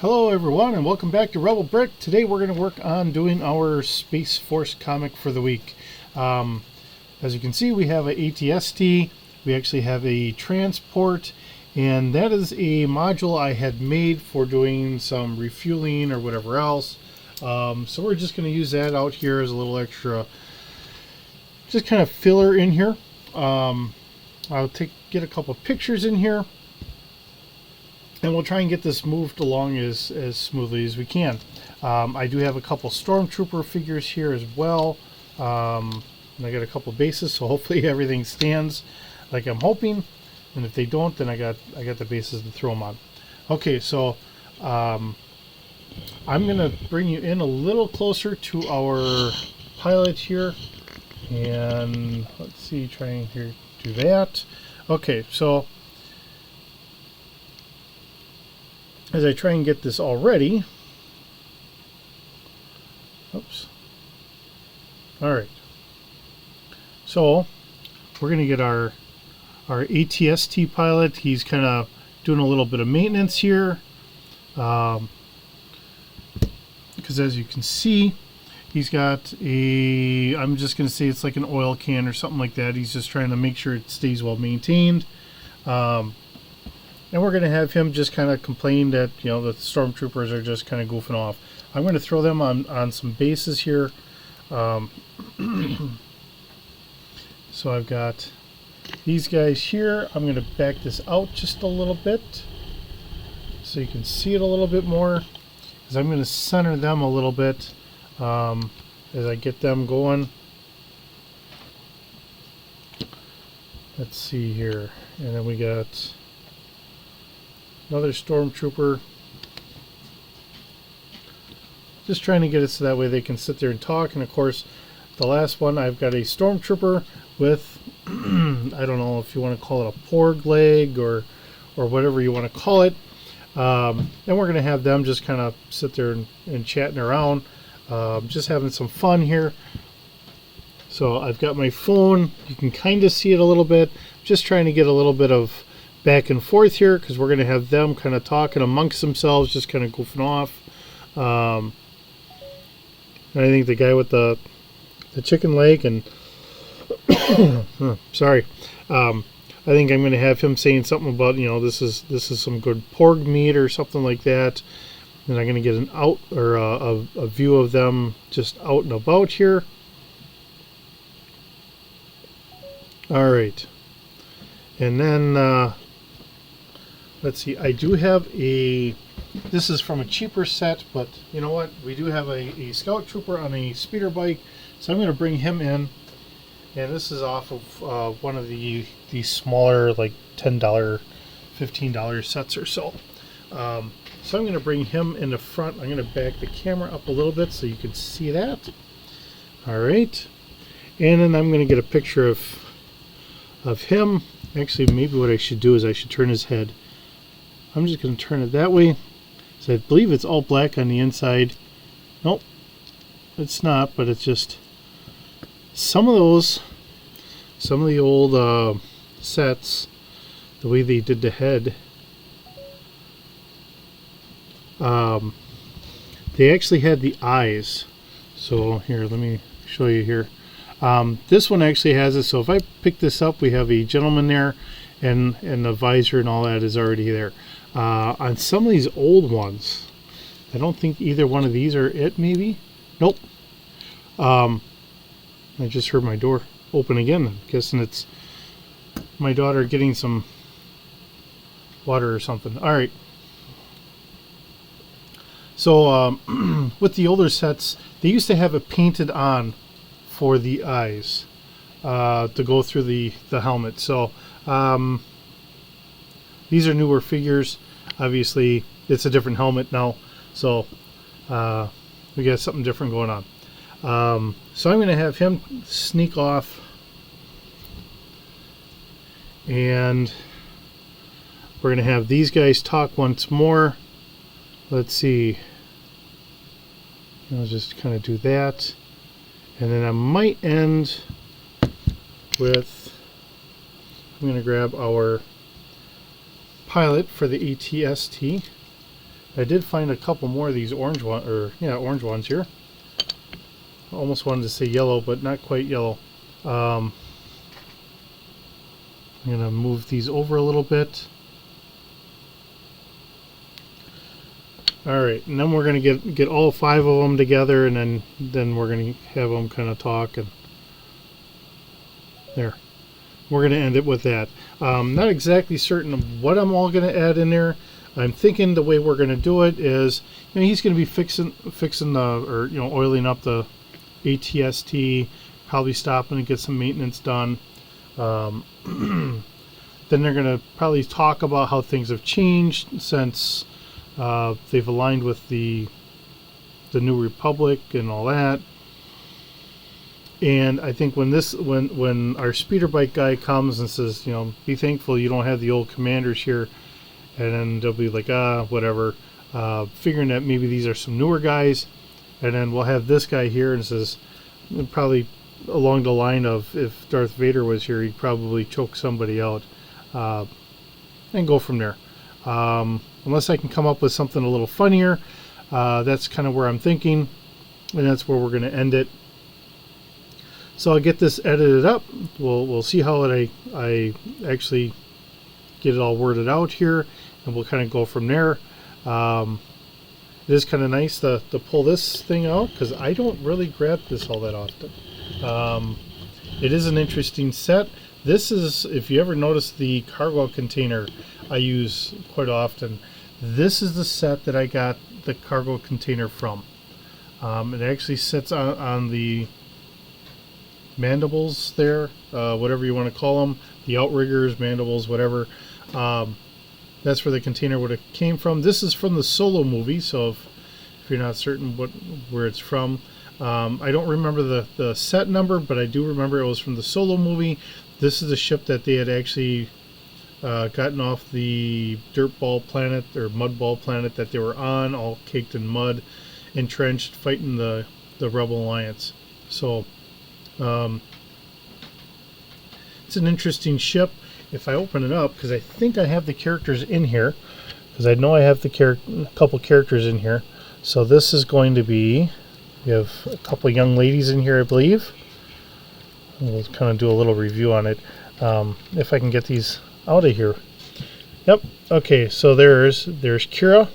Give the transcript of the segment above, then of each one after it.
Hello everyone and welcome back to Rebel Brick. Today we're going to work on doing our Space Force comic for the week. As you can see, we have a ATST, we actually have a transport, and that is a module I had made for doing some refueling or whatever else. So we're just going to use that out here as a little extra, just kind of filler in here. I'll get a couple pictures in here. And we'll try and get this moved along as smoothly as we can. I do have a couple Stormtrooper figures here as well. And I got a couple bases, so hopefully everything stands like I'm hoping. And if they don't, then I got the bases to throw them on. Okay, so I'm going to bring you in a little closer to our pilot here. And let's see, trying to do that. Okay, so as I try and get this all ready, oops, all right, so we're going to get our ATST pilot. He's kind of doing a little bit of maintenance here, because as you can see, he's got I'm just going to say it's like an oil can or something like that. He's just trying to make sure it stays well maintained. And we're going to have him just kind of complain that, you know, the Stormtroopers are just kind of goofing off. I'm going to throw them on some bases here. So I've got these guys here. I'm going to back this out just a little bit so you can see it a little bit more, because I'm going to center them a little bit as I get them going. Let's see here. And then we got another Stormtrooper. Just trying to get it so that way they can sit there and talk. And of course, the last one, I've got a Stormtrooper with, I don't know if you want to call it a porg leg or whatever you want to call it. And we're going to have them just kind of sit there and chatting around, just having some fun here. So I've got my phone. You can kind of see it a little bit. Just trying to get a little bit of back and forth here, because we're going to have them kind of talking amongst themselves, just kind of goofing off. And I think the guy with the chicken leg and sorry, I think I'm going to have him saying something about, you know, this is some good porg meat or something like that. And I'm going to get an out or a view of them just out and about here. All right, and then let's see, I do have this is from a cheaper set, but you know what? We do have a Scout Trooper on a speeder bike, so I'm going to bring him in. And this is off of one of the smaller, like $10, $15 sets or so. So I'm going to bring him in the front. I'm going to back the camera up a little bit so you can see that. All right. And then I'm going to get a picture of him. Actually, maybe what I should do is I should turn his head. I'm just going to turn it that way. So I believe it's all black on the inside. Nope, it's not, but it's just some of the old sets, the way they did the head, they actually had the eyes. So here, let me show you here. This one actually has it, so if I pick this up, we have a gentleman there, and the visor and all that is already there. On some of these old ones, I don't think either one of these are it, maybe? Nope. I just heard my door open again. I'm guessing it's my daughter getting some water or something. All right. So with the older sets, they used to have it painted on for the eyes to go through the helmet. So these are newer figures. Obviously, it's a different helmet now, so we got something different going on. So I'm going to have him sneak off, and we're going to have these guys talk once more. Let's see. I'll just kind of do that, and then I might end with, I'm going to grab our pilot for the ATST. I did find a couple more of these orange orange ones here. Almost wanted to say yellow, but not quite yellow. I'm gonna move these over a little bit. All right, and then we're gonna get all 5 of them together, and then we're gonna have them kind of talk, and there. We're gonna end it with that. Not exactly certain of what I'm all gonna add in there. I'm thinking the way we're gonna do it is, he's gonna be fixing oiling up the ATST, probably stopping and get some maintenance done. Then they're gonna probably talk about how things have changed since they've aligned with the New Republic and all that. And I think when our speeder bike guy comes and says, be thankful you don't have the old commanders here, and then they'll be like, whatever, figuring that maybe these are some newer guys, and then we'll have this guy here and says, probably along the line of, if Darth Vader was here, he'd probably choke somebody out, and go from there. Unless I can come up with something a little funnier, that's kind of where I'm thinking, and that's where we're going to end it. So I'll get this edited up. We'll see how I actually get it all worded out here, and we'll kind of go from there. It is kind of nice to pull this thing out, because I don't really grab this all that often. It is an interesting set. This is, if you ever notice the cargo container I use quite often, this is the set that I got the cargo container from. It actually sits on the mandibles there, whatever you want to call them, the outriggers, mandibles, whatever. That's where the container would have came from. This is from the Solo movie, so if you're not certain where it's from, I don't remember the set number, but I do remember it was from the Solo movie. This is the ship that they had actually gotten off the dirtball planet or mudball planet that they were on, all caked in mud, entrenched, fighting the Rebel Alliance. So it's an interesting ship. If I open it up, because I think I have the characters in here, because I know I have a couple characters in here. So this is going to be, we have a couple young ladies in here, I believe. We'll kind of do a little review on it, if I can get these out of here. Yep. Okay, so there's Kira.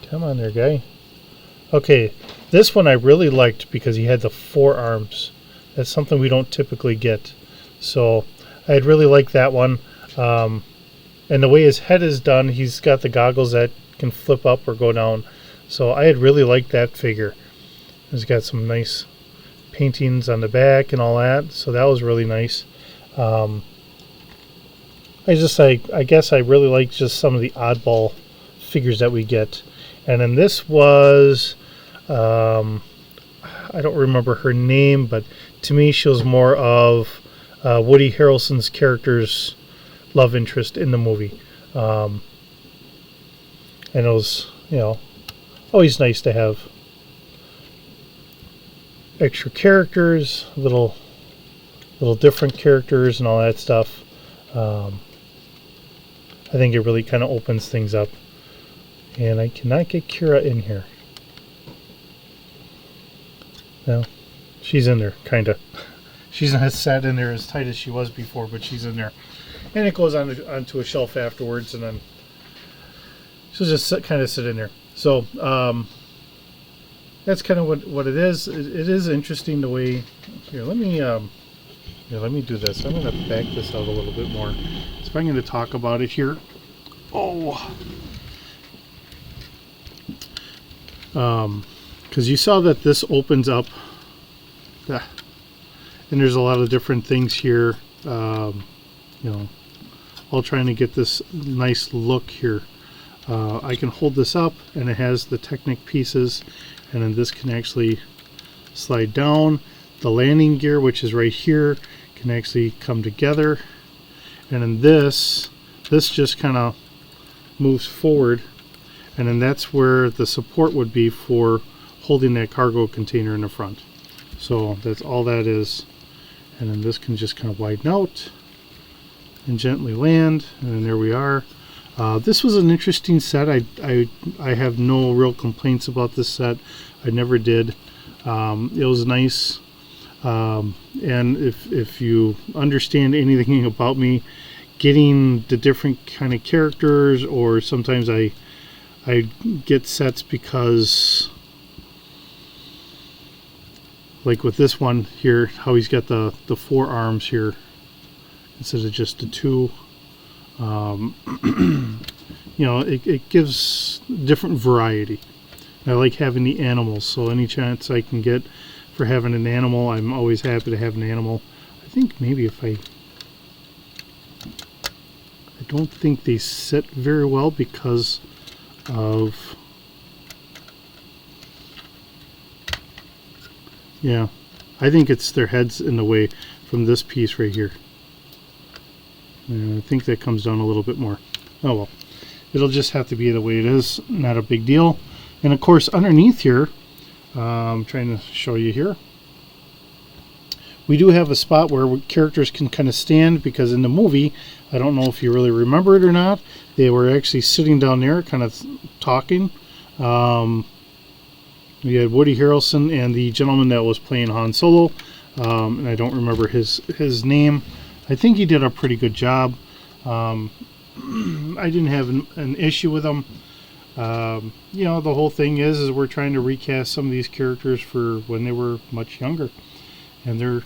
Come on there, guy. Okay, this one I really liked because he had the 4 arms. That's something we don't typically get. So I'd really like that one. And the way his head is done, he's got the goggles that can flip up or go down. So I had really liked that figure. He's got some nice paintings on the back and all that. So that was really nice. I guess I really like just some of the oddball figures that we get. And then this was, I don't remember her name, but to me she was more of Woody Harrelson's character's love interest in the movie. And it was, always nice to have extra characters, little different characters and all that stuff. I think it really kind of opens things up. And I cannot get Kira in here. No, she's in there, kind of. She's not sat in there as tight as she was before, but she's in there. And it goes onto a shelf afterwards, and then she'll just kind of sit in there. So that's kind of what it is. It is interesting the way. Here, let me do this. I'm going to back this out a little bit more. So I'm going to talk about it here. Oh. Because you saw that this opens up, and there's a lot of different things here, all trying to get this nice look here. I can hold this up, and it has the Technic pieces, and then this can actually slide down. The landing gear, which is right here, can actually come together, and then this just kind of moves forward. And then that's where the support would be for holding that cargo container in the front. So that's all that is. And then this can just kind of widen out and gently land. And then there we are. This was an interesting set. I have no real complaints about this set. I never did. It was nice. And if you understand anything about me, getting the different kind of characters, or sometimes I get sets because, like with this one here, how he's got the 4 arms here instead of just the 2. You know, it gives different variety. I like having the animals, so any chance I can get for having an animal, I'm always happy to have an animal. I think maybe if I don't think they sit very well because of, yeah, I think it's their heads in the way from this piece right here. And I think that comes down a little bit more. Oh well, it'll just have to be the way it is, not a big deal. And of course underneath here, I'm trying to show you here, we do have a spot where characters can kind of stand, because in the movie, I don't know if you really remember it or not, they were actually sitting down there kind of talking. We had Woody Harrelson and the gentleman that was playing Han Solo, and I don't remember his name. I think he did a pretty good job. I didn't have an issue with him. You know, the whole thing is we're trying to recast some of these characters for when they were much younger, and they're,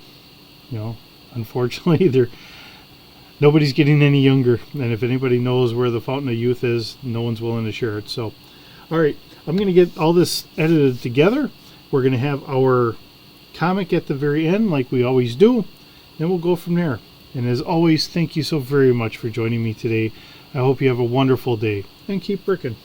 you know, unfortunately nobody's getting any younger, and if anybody knows where the fountain of youth is, no one's willing to share it. So all right, I'm going to get all this edited together. We're going to have our comic at the very end like we always do, and we'll go from there. And as always, thank you so very much for joining me today. I hope you have a wonderful day, and keep bricking.